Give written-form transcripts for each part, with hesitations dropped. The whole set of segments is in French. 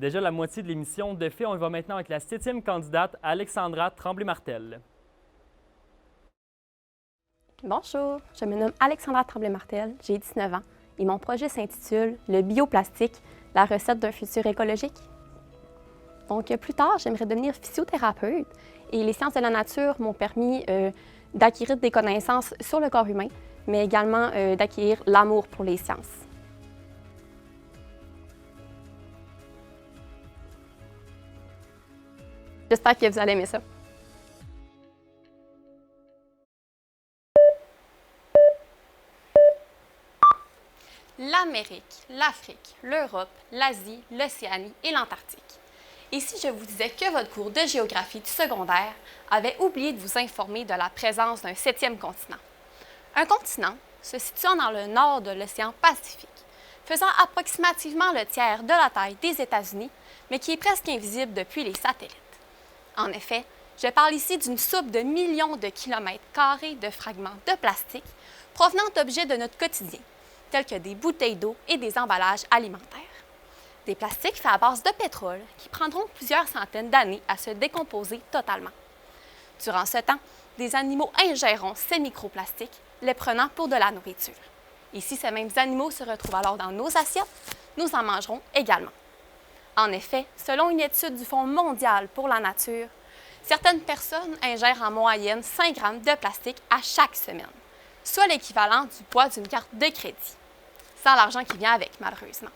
Déjà la moitié de l'émission. De fait, on y va maintenant avec la 7e candidate, Alexandra Tremblay-Martel. Bonjour, je me nomme Alexandra Tremblay-Martel, j'ai 19 ans et mon projet s'intitule « Le bioplastique, la recette d'un futur écologique ». Donc plus tard, j'aimerais devenir physiothérapeute et les sciences de la nature m'ont permis d'acquérir des connaissances sur le corps humain, mais également d'acquérir l'amour pour les sciences. J'espère que vous allez aimer ça. L'Amérique, l'Afrique, l'Europe, l'Asie, l'Océanie et l'Antarctique. Et si je vous disais que votre cours de géographie du secondaire avait oublié de vous informer de la présence d'un 7e continent? Un continent se situant dans le nord de l'océan Pacifique, faisant approximativement le tiers de la taille des États-Unis, mais qui est presque invisible depuis les satellites. En effet, je parle ici d'une soupe de millions de kilomètres carrés de fragments de plastique provenant d'objets de notre quotidien, tels que des bouteilles d'eau et des emballages alimentaires. Des plastiques faits à base de pétrole qui prendront plusieurs centaines d'années à se décomposer totalement. Durant ce temps, des animaux ingéreront ces microplastiques, les prenant pour de la nourriture. Et si ces mêmes animaux se retrouvent alors dans nos assiettes, nous en mangerons également. En effet, selon une étude du Fonds mondial pour la nature, certaines personnes ingèrent en moyenne 5 grammes de plastique à chaque semaine, soit l'équivalent du poids d'une carte de crédit, sans l'argent qui vient avec, malheureusement.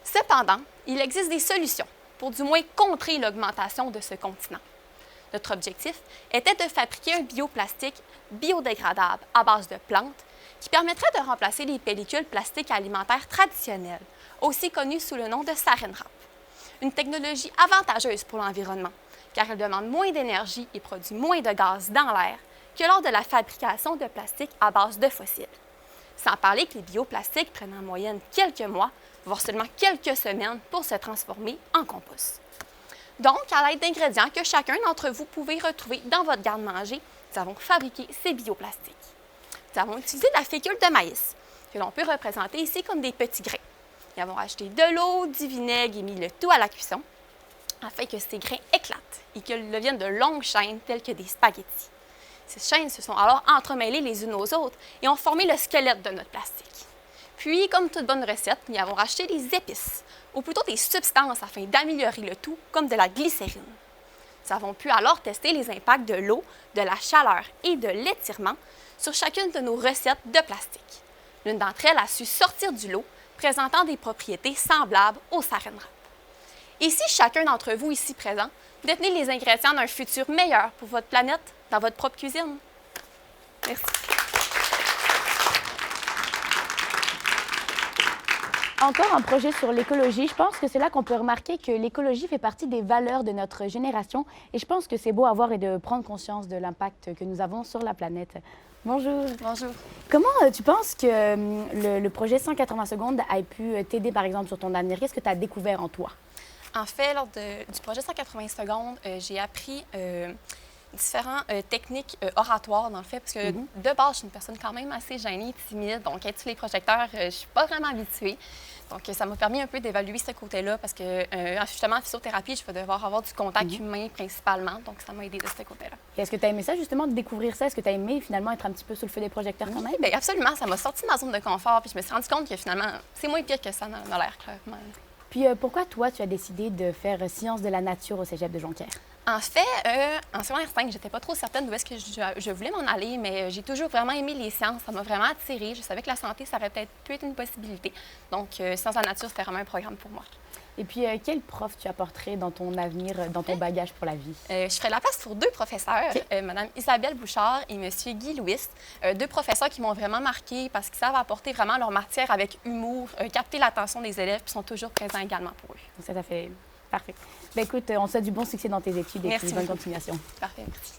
Cependant, il existe des solutions pour du moins contrer l'augmentation de ce continent. Notre objectif était de fabriquer un bioplastique biodégradable à base de plantes qui permettrait de remplacer les pellicules plastiques alimentaires traditionnelles, aussi connues sous le nom de saran wrap. Une technologie avantageuse pour l'environnement, car elle demande moins d'énergie et produit moins de gaz dans l'air que lors de la fabrication de plastique à base de fossiles. Sans parler que les bioplastiques prennent en moyenne quelques mois, voire seulement quelques semaines pour se transformer en compost. Donc, à l'aide d'ingrédients que chacun d'entre vous pouvez retrouver dans votre garde-manger, nous avons fabriqué ces bioplastiques. Nous avons utilisé de la fécule de maïs, que l'on peut représenter ici comme des petits grains. Nous avons rajouté de l'eau, du vinaigre et mis le tout à la cuisson, afin que ces grains éclatent et qu'ils deviennent de longues chaînes telles que des spaghettis. Ces chaînes se sont alors entremêlées les unes aux autres et ont formé le squelette de notre plastique. Puis, comme toute bonne recette, nous y avons rajouté des épices, ou plutôt des substances afin d'améliorer le tout, comme de la glycérine. Nous avons pu alors tester les impacts de l'eau, de la chaleur et de l'étirement sur chacune de nos recettes de plastique. L'une d'entre elles a su sortir du lot, présentant des propriétés semblables au saran wrap. Et si chacun d'entre vous ici présent détenez les ingrédients d'un futur meilleur pour votre planète dans votre propre cuisine? Merci. Encore un projet sur l'écologie. Je pense que c'est là qu'on peut remarquer que l'écologie fait partie des valeurs de notre génération et je pense que c'est beau à voir et de prendre conscience de l'impact que nous avons sur la planète. Bonjour. Bonjour. Comment tu penses que le projet 180 secondes a pu t'aider, par exemple, sur ton avenir? Qu'est-ce que tu as découvert en toi? En fait, lors du projet 180 secondes, j'ai appris différentes techniques oratoires, dans le fait, parce que de base, je suis une personne quand même assez gênée, timide, donc être sous les projecteurs, je ne suis pas vraiment habituée. Donc, ça m'a permis un peu d'évaluer ce côté-là, parce que justement, en physiothérapie, je vais devoir avoir du contact humain principalement, donc ça m'a aidé de ce côté-là. Est-ce que tu as aimé ça, justement, de découvrir ça? Est-ce que tu as aimé, finalement, être un petit peu sous le feu des projecteurs quand même? Bien, absolument, ça m'a sorti de ma zone de confort, puis je me suis rendu compte que finalement, c'est moins pire que ça dans l'air, clairement. Puis pourquoi, toi, tu as décidé de faire sciences de la nature au cégep de Jonquière? En fait, en secondaire 5, j'étais pas trop certaine d'où est-ce que je voulais m'en aller, mais j'ai toujours aimé les sciences. Ça m'a vraiment attirée. Je savais que la santé, ça aurait peut-être pu être une possibilité. Donc, sciences de la nature, c'était vraiment un programme pour moi. Et puis, quel prof tu apporterais dans ton avenir, dans ton bagage pour la vie? Je ferais la place pour 2 professeurs, Mme Isabelle Bouchard et M. Guy Louis. 2 professeurs qui m'ont vraiment marquée parce qu'ils savent apporter vraiment leur matière avec humour, capter l'attention des élèves, puis sont toujours présents également pour eux. Ça fait parfait. Bien, écoute, on te souhaite du bon succès dans tes études et puis bonne continuation. Parfait, merci.